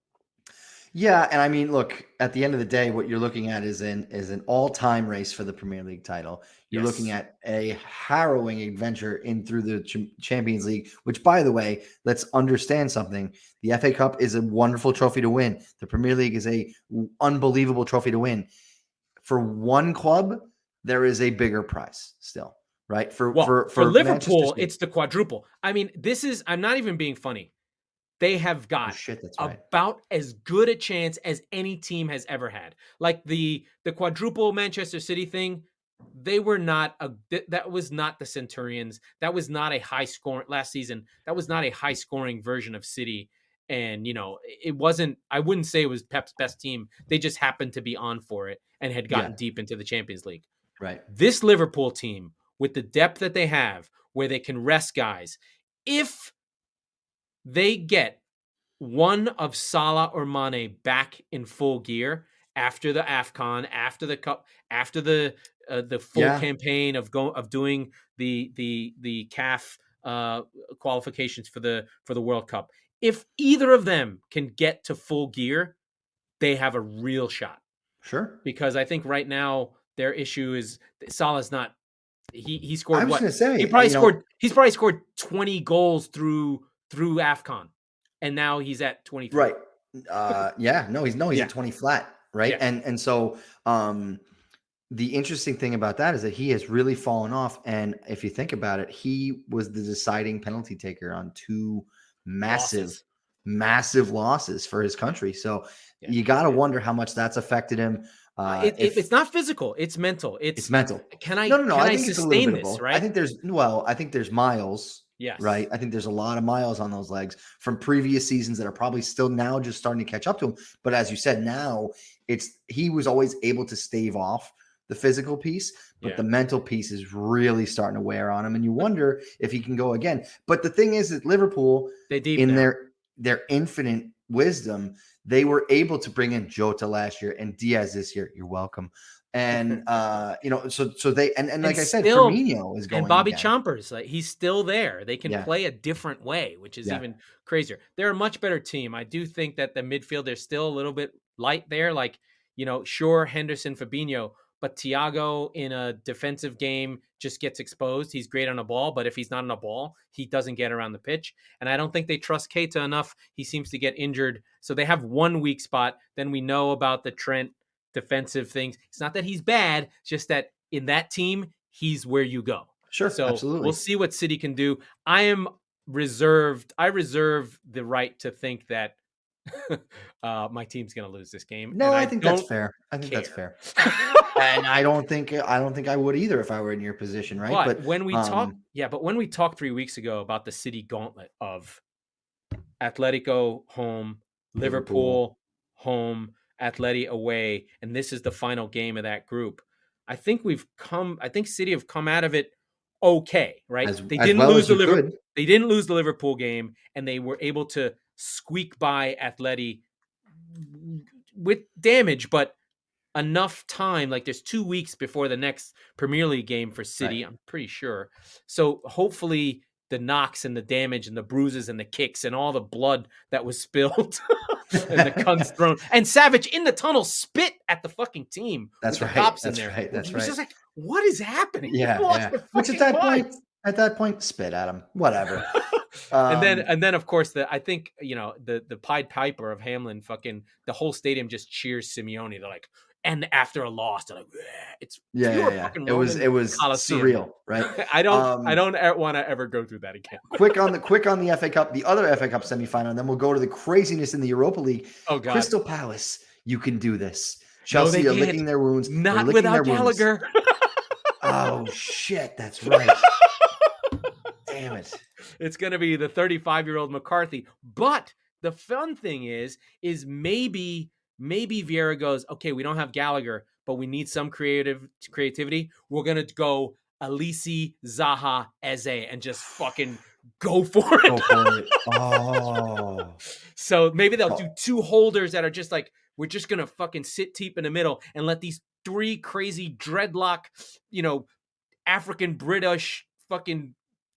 Yeah, and I mean, look, at the end of the day, what you're looking at is an all-time race for the Premier League title. You're looking at a harrowing adventure in through the Champions League, which, by the way, let's understand something. The FA Cup is a wonderful trophy to win. The Premier League is a unbelievable trophy to win. For one club, there is a bigger prize still, right? For Liverpool, it's the quadruple. I mean, I'm not even being funny. They have got about as good a chance as any team has ever had. Like the quadruple Manchester City thing, that was not the Centurions. That was not a high scoring last season. That was not a high scoring version of City. And, it wasn't, I wouldn't say it was Pep's best team. They just happened to be on for it and had gotten deep into the Champions League. Right. This Liverpool team, with the depth that they have, where they can rest guys, if they get one of Salah or Mane back in full gear after the AFCON, after the Cup, after the full campaign of doing the CAF qualifications for the World Cup, if either of them can get to full gear, they have a real shot. Sure. Because I think right now their issue is Salah's not. He scored. I was going to say he's probably scored 20 goals through AFCON, and now he's at 23. Right. He's at 20 flat. Right. Yeah. And so the interesting thing about that is that he has really fallen off. And if you think about it, he was the deciding penalty taker on two massive losses for his country. So you got to wonder how much that's affected him. It's not physical. It's mental. It's mental. Can I sustain this? Right. I think there's miles. Yes. Right. I think there's a lot of miles on those legs from previous seasons that are probably still now just starting to catch up to him. But as you said, now he was always able to stave off the physical piece, but the mental piece is really starting to wear on him. And you wonder if he can go again. But the thing is that Liverpool, their infinite wisdom, they were able to bring in Jota last year and Diaz this year. You're welcome. And so they like I said, Firmino is going, and Bobby again. Chompers, like he's still there. They can play a different way, which is even crazier. They're a much better team. I do think that the midfield, they're still a little bit light there. Like, sure, Henderson, Fabinho, but Thiago in a defensive game just gets exposed. He's great on a ball, but if he's not on a ball, he doesn't get around the pitch. And I don't think they trust Keita enough. He seems to get injured. So they have one weak spot. Then we know about the Trent defensive things. It's not that he's bad, it's just that in that team, he's where you go. Sure. So absolutely. We'll see what City can do. I reserve the right to think that my team's going to lose this game. No, I think that's fair. That's fair. And I don't think I would either if I were in your position, right? But when we talked 3 weeks ago about the City gauntlet of Atletico home, Liverpool home, Atleti away, and this is the final game of that group. I think City have come out of it okay, right? They didn't lose the Liverpool game, and they were able to squeak by Atleti with damage, but enough time. Like there's 2 weeks before the next Premier League game for City, right. I'm pretty sure. So hopefully the knocks and the damage and the bruises and the kicks and all the blood that was spilled and the cunts thrown and Savage in the tunnel spit at the fucking team. That's with right. The cops That's in there. right. That's it was right. just like, what is happening? Yeah. Which at that point, At that point, spit at him. Whatever. And then of course I think the Pied Piper of Hamlin, fucking the whole stadium just cheers Simeone. They're like, and after a loss, they're like, it's pure fucking It was Roman Coliseum. surreal, right? I don't want to ever go through that again. quick on the FA Cup, the other FA Cup semifinal, and then we'll go to the craziness in the Europa League. Oh God, Crystal Palace, you can do this. Chelsea no, are licking their wounds. Not without Gallagher. Oh shit, that's right. Damn it. It's going to be the 35-year-old McCarthy. But the fun thing is maybe Vieira goes, okay, we don't have Gallagher, but we need some creativity. We're going to go Elise, Zaha, Eze, and just fucking go for it. Oh. So maybe they'll do two holders that are just like, we're just going to fucking sit deep in the middle and let these three crazy dreadlock, African British fucking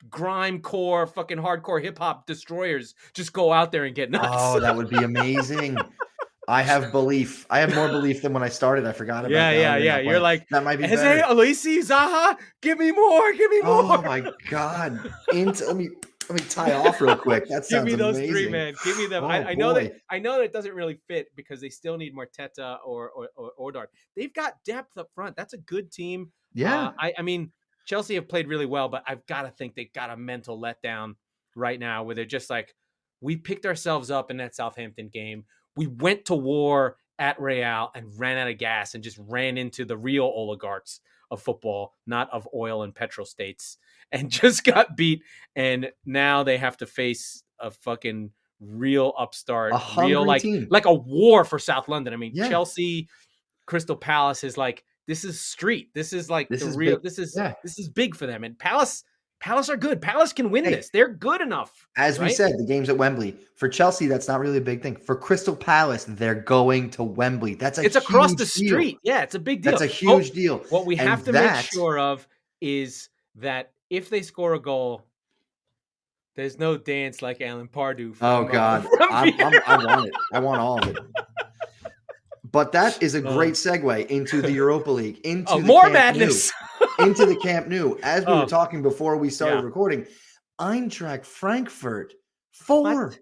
grime core, fucking hardcore hip hop destroyers just go out there and get nuts. Oh, that would be amazing. I have belief. I have more belief than when I started. I forgot about that. Yeah. You're like, that might be Eze, better. Elise, Zaha, give me more. Oh my God. Let me tie off real quick. That sounds amazing. Give me those amazing. Three, man. Give me them. Oh, I know that it doesn't really fit because they still need Morteta or Odard. They've got depth up front. That's a good team. Yeah. I mean, Chelsea have played really well, but I've got to think they've got a mental letdown right now where they're just like, we picked ourselves up in that Southampton game. We went to war at Real and ran out of gas and just ran into the real oligarchs of football, not of oil and petrol states, and just got beat. And now they have to face a fucking real upstart, real team. like a war for South London. I mean, Chelsea, Crystal Palace is like, this is street. This is like this is big for them. And Palace are good. Palace can win this. They're good enough. As we said, the game's at Wembley. For Chelsea, that's not really a big thing. For Crystal Palace, they're going to Wembley. It's across the street. Yeah, it's a big deal. That's a huge deal. What we have to make sure of is that if they score a goal, there's no dance like Alan Pardew. Oh God, I want it. I want all of it. But that is a great segue into the Europa League, into more madness, into the Camp Nou. As we were talking before we started recording, Eintracht Frankfurt 4,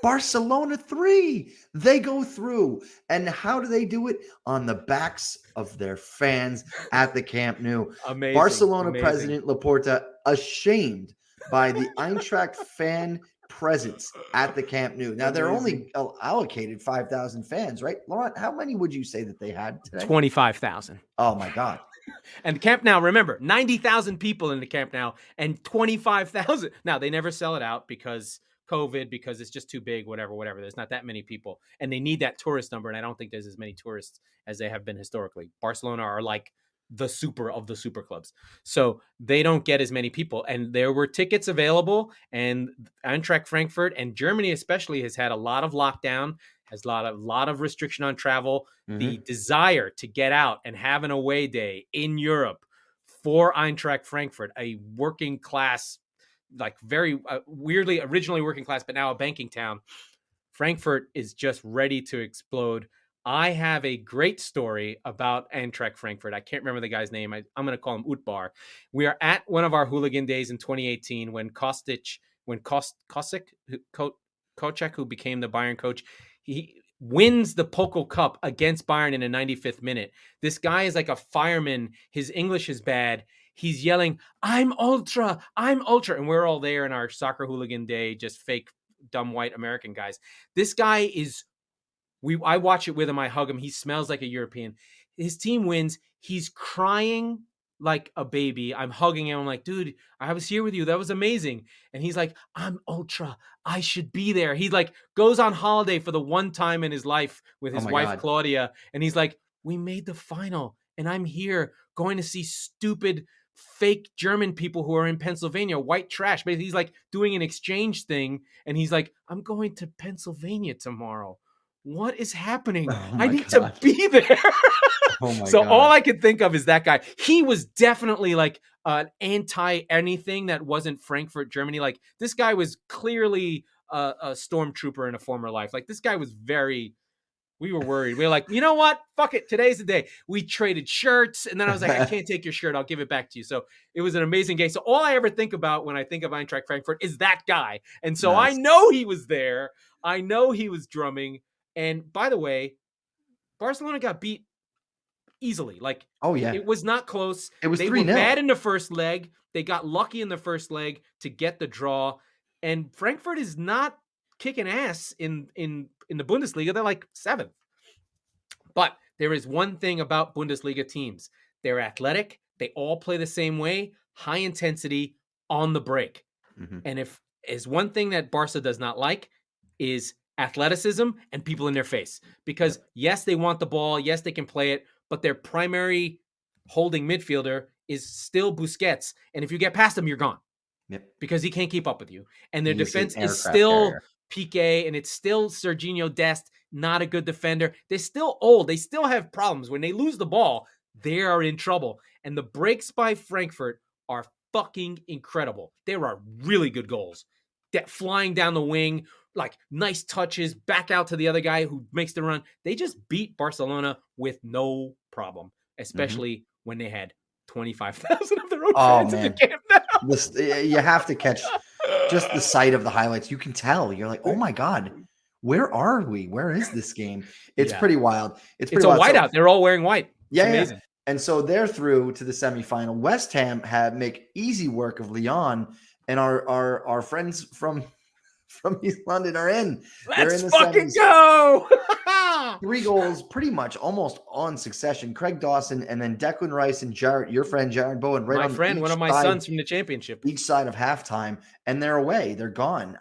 Barcelona 3. They go through, and how do they do it? On the backs of their fans at the Camp Nou. Amazing. Barcelona president Laporta ashamed by the Eintracht fan presence at the Camp Nou. Now, they're only allocated 5,000 fans, right? Laurent, how many would you say that they had today? 25,000. Oh, my God. And Camp Nou, remember, 90,000 people in the Camp Nou and 25,000. Now, they never sell it out because COVID, because it's just too big, whatever. There's not that many people. And they need that tourist number, and I don't think there's as many tourists as they have been historically. Barcelona are like the super of the super clubs. So they don't get as many people. And there were tickets available, and Eintracht Frankfurt and Germany especially has had a lot of lockdown, has a lot of restriction on travel. Mm-hmm. The desire to get out and have an away day in Europe for Eintracht Frankfurt, a working class, like very weirdly, originally working class, but now a banking town. Frankfurt is just ready to explode. I have a great story about Eintracht Frankfurt. I can't remember the guy's name. I'm going to call him Utbar. We are at one of our hooligan days in 2018 when Kostic, who became the Bayern coach, he wins the Pokal Cup against Bayern in the 95th minute. This guy is like a fireman. His English is bad. He's yelling, I'm ultra. And we're all there in our soccer hooligan day, just fake, dumb white American guys. This guy is... I watch it with him. I hug him. He smells like a European. His team wins. He's crying like a baby. I'm hugging him. I'm like, dude, I was here with you. That was amazing. And he's like, I'm ultra. I should be there. He like goes on holiday for the one time in his life with his wife, God. Claudia. And he's like, we made the final. And I'm here going to see stupid, fake German people who are in Pennsylvania, white trash. But he's like doing an exchange thing. And he's like, I'm going to Pennsylvania tomorrow. What is happening? I need to be there. So all I could think of is that guy. He was definitely like an anti anything that wasn't Frankfurt, Germany. Like this guy was clearly a stormtrooper in a former life. Like this guy was very We were worried. We were like, you know what? Fuck it. Today's the day. We traded shirts. And then I was like, I can't take your shirt. I'll give it back to you. So it was an amazing game. So all I ever think about when I think of Eintracht Frankfurt is that guy. And so I Nice. know he was there. I know he was drumming. And by the way, Barcelona got beat easily. Like, Oh yeah, it was not close. it was They 3-0. were bad in the first leg. They got lucky in the first leg to get the draw. And Frankfurt is not kicking ass in the Bundesliga. They're like 7th. But there is one thing about Bundesliga teams. They're athletic. They all play the same way, high intensity on the break. Mhm. And if is one thing that Barca does not like is athleticism and people in their face. Because yes, they want the ball. Yes, they can play it. But their primary holding midfielder is still Busquets. And if you get past him, you're gone. Yep. Because he can't keep up with you. And their He's an defense is aircraft still carrier. Piqué, and it's still Serginho Dest, not a good defender. They're still old. They still have problems. When they lose the ball, they are in trouble. And the breaks by Frankfurt are fucking incredible. There are really good goals. That flying down the wing, like nice touches, back out to the other guy who makes the run. They just beat Barcelona with no problem, especially when they had 25,000 of their own fans in the Camp Nou. You have to catch just the sight of the highlights. You can tell. You're like, oh my God, where are we? Where is this game? It's pretty wild. It's a whiteout. They're all wearing white. It's amazing. Yeah. And so they're through to the semifinal. West Ham make easy work of Lyon, and our friends from East London are in. They're in the fucking semis. Go! 3 goals, pretty much almost on succession. Craig Dawson, and then Declan Rice and Jared, your friend Jared Bowen, right on friend, one of my sons from the championship. Each side of halftime, and they're away. They're gone.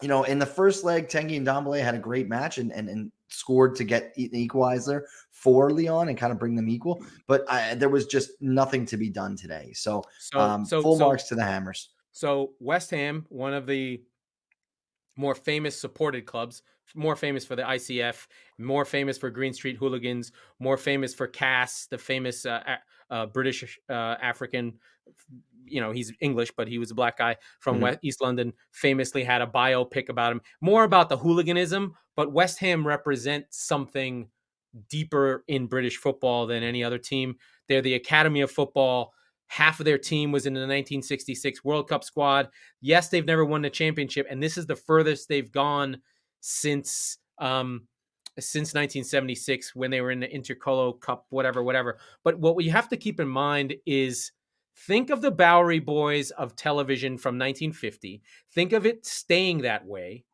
In the first leg, Tanguy and Ndombele had a great match and scored to get an equalizer for Lyon and kind of bring them equal. But there was just nothing to be done today. So full marks to the Hammers. So West Ham, one of the more famous supported clubs, more famous for the ICF, more famous for Green Street Hooligans, more famous for Cass, the famous British African. He's English, but he was a black guy from East London, famously had a biopic about him, more about the hooliganism, but West Ham represents something deeper in British football than any other team. They're the Academy of Football. Half of their team was in the 1966 World Cup squad. Yes, they've never won the championship, and this is the furthest they've gone since 1976 when they were in the Intercolo Cup, whatever. But what we have to keep in mind is think of the Bowery Boys of television from 1950. Think of it staying that way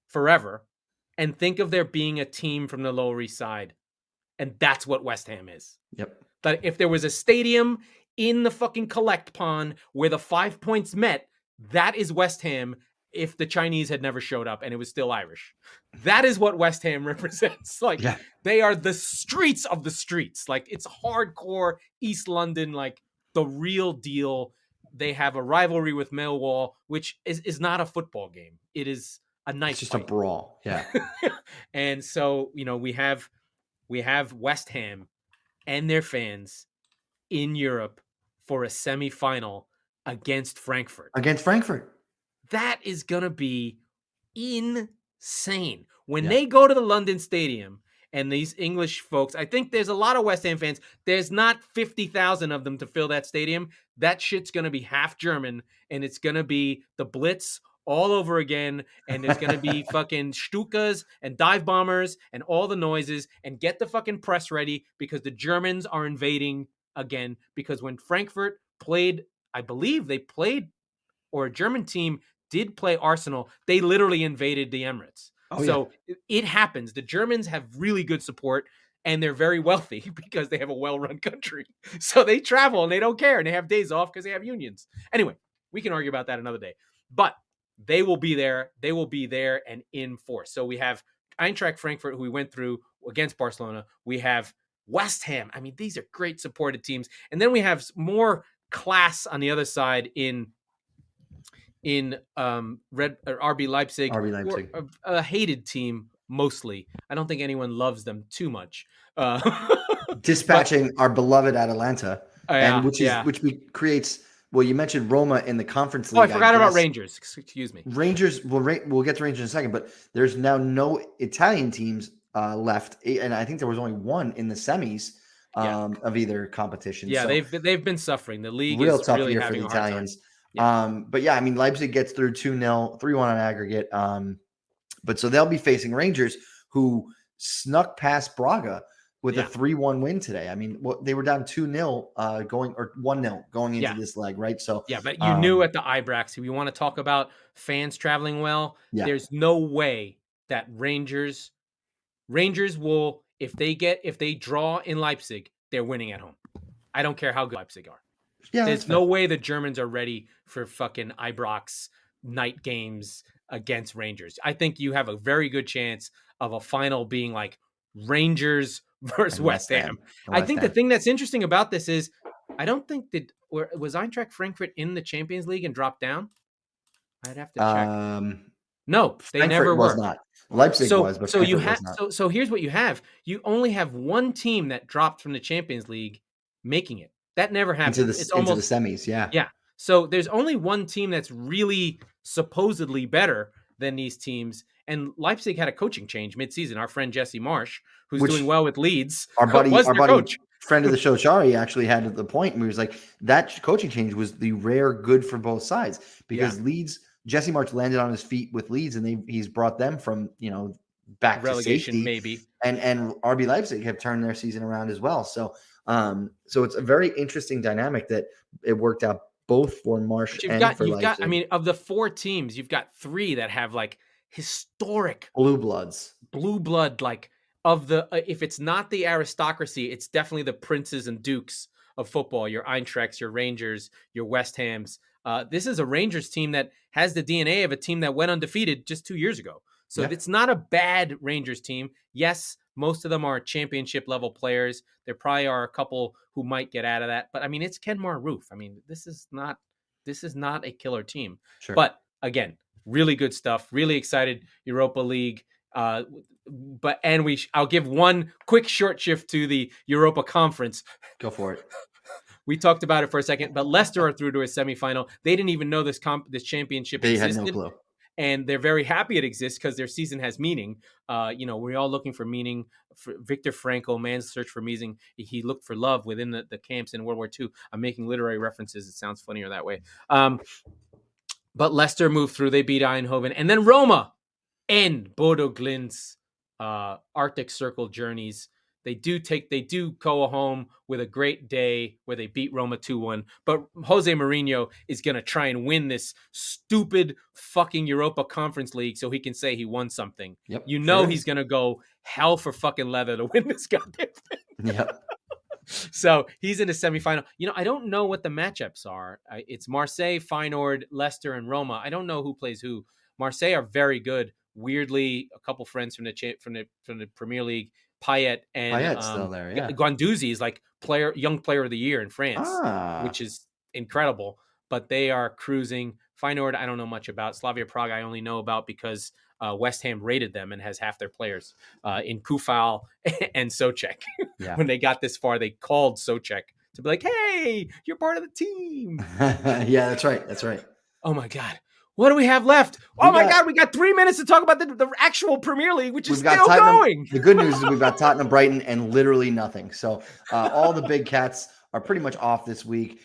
forever, and think of there being a team from the Lower East Side, and that's what West Ham is. Yep. But if there was a stadium in the fucking collect pond where the 5 points met, that is West Ham if the Chinese had never showed up and it was still Irish. That is what West Ham represents. They are the streets of the streets. Like, it's hardcore East London, like the real deal. They have a rivalry with Millwall, which is not a football game. It is a nice It's just fight. a brawl. Yeah. And so, we have West Ham and their fans in Europe for a semifinal against Frankfurt. That is going to be insane. When they go to the London Stadium, and these English folks, I think there's a lot of West Ham fans. There's not 50,000 of them to fill that stadium. That shit's going to be half German, and it's going to be the Blitz all over again, and there's going to be fucking Stukas and dive bombers and all the noises, and get the fucking press ready because the Germans are invading again. Because when Frankfurt played, I believe they played, or a German team did play Arsenal, they literally invaded the Emirates. It happens. The Germans have really good support, and they're very wealthy because they have a well-run country. So they travel and they don't care, and they have days off because they have unions. Anyway, we can argue about that another day. But they will be there. They will be there and in force. So we have Eintracht Frankfurt, who we went through against Barcelona. We have West Ham. I mean, these are great supported teams. And then we have more class on the other side in RB Leipzig. A hated team mostly. I don't think anyone loves them too much. Dispatching our beloved Atalanta, which creates Well, you mentioned Roma in the Conference Oh, I League. forgot about guess Rangers. Excuse me. Rangers. We'll get to Rangers in a second, but there's now no Italian teams left, and I think there was only one in the semis Yeah. of either competition. Yeah, So they've been suffering. The league real is tough really year for having the a hard time. Italians. Yeah. But yeah, I mean Leipzig gets through 2-0, 3-1 on aggregate. But so they'll be facing Rangers, who snuck past Braga with a 3-1 win today. I mean, they were down 2-0 going, or 1-0 going into this leg, right? So yeah, but you knew at the Ibrox, if you want to talk about fans traveling well, there's no way that Rangers will, if they draw in Leipzig, they're winning at home. I don't care how good Leipzig are. Yeah, there's no way the Germans are ready for fucking Ibrox night games against Rangers. I think you have a very good chance of a final being like Rangers versus West Ham. I think the thing that's interesting about this is I don't think that was Eintracht Frankfurt in the Champions League and dropped down. I'd have to check. No, they Frankfurt never was were. not. Leipzig was, but Frankfurt was not. So here's what you have. You only have one team that dropped from the Champions League making it. That never happened. Into the semis, yeah. Yeah. So there's only one team that's really supposedly better than these teams. And Leipzig had a coaching change midseason. Our friend Jesse Marsh, who's doing well with Leeds, our buddy, coach. Friend of the show, Shari, actually had the point where he was like, that coaching change was the rare good for both sides because Leeds, Jesse Marsh landed on his feet with Leeds, and he's brought them from back relegation to safety, maybe. And RB Leipzig have turned their season around as well. So it's a very interesting dynamic that it worked out both for Marsh and for Leipzig. I mean, of the four teams, you've got three that have like historic blue blood, like of the if it's not the aristocracy, it's definitely the princes and dukes of football. Your Eintrachts, your Rangers, your West Hams. This is a Rangers team that has the DNA of a team that went undefeated just 2 years ago. So it's not a bad Rangers team. Yes, most of them are championship level players. There probably are a couple who might get out of that. But I mean, it's Kenmare Roof. I mean, this is not a killer team. Sure. But again, really good stuff. Really excited. Europa League. I'll give one quick short shift to the Europa Conference. Go for it. We talked about it for a second, but Leicester are through to a semifinal. They didn't even know this championship existed. They had no clue. And they're very happy it exists because their season has meaning. We're all looking for meaning. For Viktor Frankl, Man's Search for Meaning, he looked for love within the camps in World War II. I'm making literary references. It sounds funnier that way. But Leicester moved through. They beat Eindhoven. And then Roma and Bodo Glimt's Arctic Circle journeys. They do go home with a great day where they beat Roma 2-1. But Jose Mourinho is going to try and win this stupid fucking Europa Conference League so he can say he won something. Yep, He's going to go hell for fucking leather to win this goddamn thing. Yep. So he's in the semifinal. I don't know what the matchups are. It's Marseille, Feyenoord, Leicester, and Roma. I don't know who plays who. Marseille are very good. Weirdly, a couple friends from the Premier League, Payet and still there, yeah. Guendouzi is like young player of the year in France, which is incredible. But they are cruising. Feyenoord, I don't know much about. Slavia Prague, I only know about because West Ham rated them and has half their players in Kufal and Souček. Yeah. When they got this far, they called Souček to be like, "Hey, you're part of the team." Yeah, that's right. Oh my God. What do we have left? Oh my God, we got 3 minutes to talk about the actual Premier League, which is still going. The good news is we've got Tottenham, Brighton, and literally nothing. So all the big cats are pretty much off this week.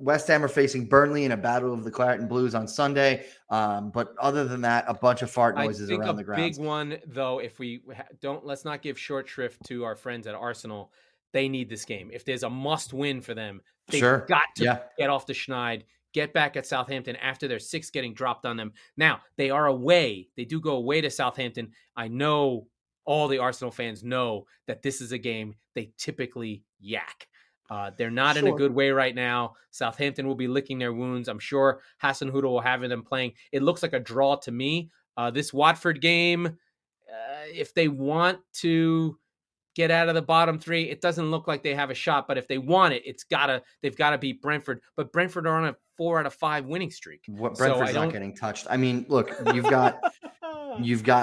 West Ham are facing Burnley in a battle of the Claret and Blues on Sunday. But other than that, a bunch of fart noises around the ground. Big one, though, if we let's not give short shrift to our friends at Arsenal. They need this game. If there's a must win for them, they've got to get off the schneid. Get back at Southampton after their 6 getting dropped on them. Now, they are away. They do go away to Southampton. I know all the Arsenal fans know that this is a game they typically yak. They're not in a good way right now. Southampton will be licking their wounds. I'm sure Hassan Huda will have them playing. It looks like a draw to me. This Watford game, if they want to get out of the bottom 3, it doesn't look like they have a shot. But if they want it, they've got to beat Brentford. But Brentford are on a 4 out of 5 winning streak. Brentford's not getting touched. I mean, look, you've got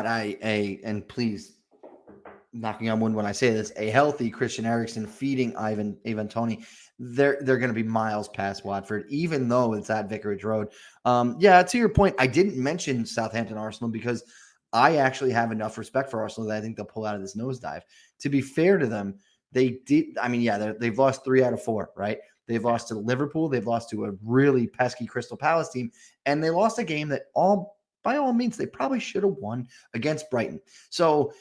and please knocking on wood when I say this, a healthy Christian Eriksen feeding Ivan Toney, they're going to be miles past Watford, even though it's at Vicarage Road. Yeah, to your point, I didn't mention Southampton Arsenal because I actually have enough respect for Arsenal that I think they'll pull out of this nosedive. To be fair to them, they did. I mean, yeah, they've lost 3 out of 4, right? They've lost to Liverpool. They've lost to a really pesky Crystal Palace team, and they lost a game that by all means they probably should have won against Brighton. So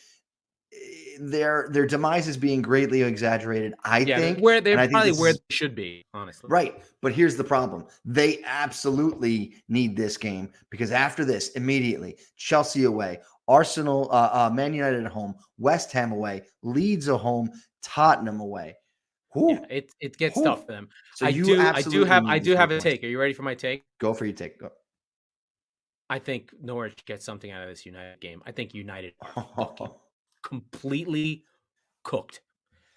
their demise is being greatly exaggerated, I think. They're probably where they should be, honestly. Right. But here's the problem. They absolutely need this game because after this, immediately, Chelsea away, Arsenal, Man United at home, West Ham away, Leeds at home, Tottenham away. Yeah, it gets tough for them. So I do have a take. Are you ready for my take? Go for your take. Go. I think Norwich gets something out of this United game. I think United are fucking completely cooked.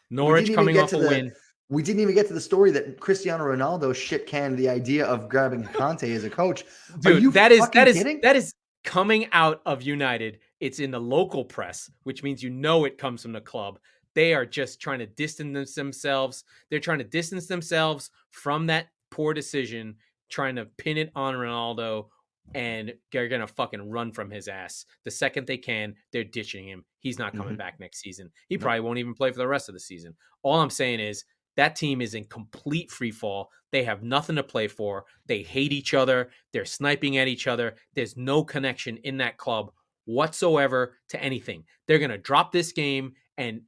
Norwich coming off a win. We didn't even get to the story that Cristiano Ronaldo shit canned the idea of grabbing Conte as a coach. Dude, that is coming out of United. It's in the local press, which means it comes from the club. They are just trying to distance themselves. They're trying to distance themselves from that poor decision, trying to pin it on Ronaldo, and they're going to fucking run from his ass. The second they can, they're ditching him. He's not coming back next season. He probably won't even play for the rest of the season. All I'm saying is that team is in complete free fall. They have nothing to play for. They hate each other. They're sniping at each other. There's no connection in that club whatsoever to anything. They're going to drop this game and...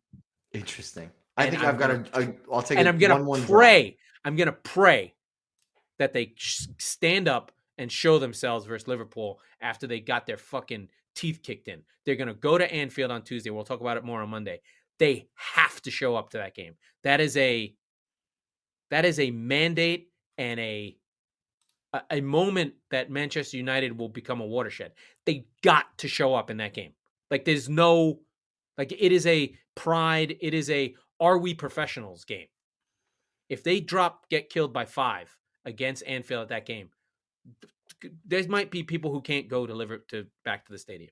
Interesting. I think I've got I'll take and I'm going to pray. I'm going to pray that they stand up and show themselves versus Liverpool after they got their fucking teeth kicked in. They're going to go to Anfield on Tuesday. We'll talk about it more on Monday. They have to show up to that game. That is a mandate and a moment that Manchester United will become a watershed. They got to show up in that game. Like there's no, like it is a pride. It is a, are we professionals game? If they get killed by 5 against Anfield at that game, there might be people who can't go back to the stadium.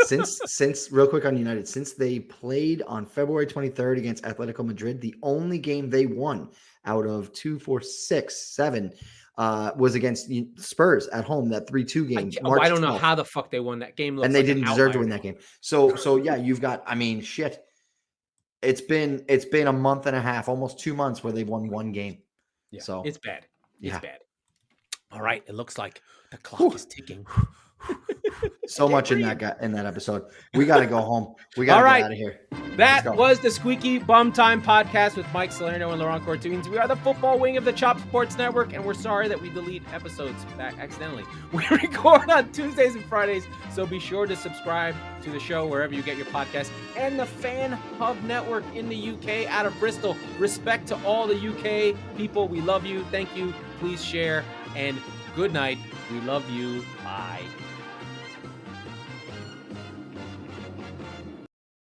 Since real quick on United, since they played on February 23rd against Atletico Madrid, the only game they won out of 2, 4, 6, 7 was against Spurs at home, that 3-2 game. I don't know how the fuck they won that game. And they didn't deserve to win that game. So yeah, you've got, I mean, shit. It's been a month and a half, almost 2 months where they've won 1 game. Yeah, so it's bad. It's yeah. bad. All right. It looks like the clock is ticking. So much in that episode. We got to go home. We got to get out of here. That was the Squeaky Bum Time Podcast with Mike Salerno and Laurent Cortunes. We are the football wing of the Chop Sports Network, and we're sorry that we delete episodes accidentally. We record on Tuesdays and Fridays, so be sure to subscribe to the show wherever you get your podcasts. And the Fan Hub Network in the UK out of Bristol. Respect to all the UK people. We love you. Thank you. Please share. And good night. We love you. Bye.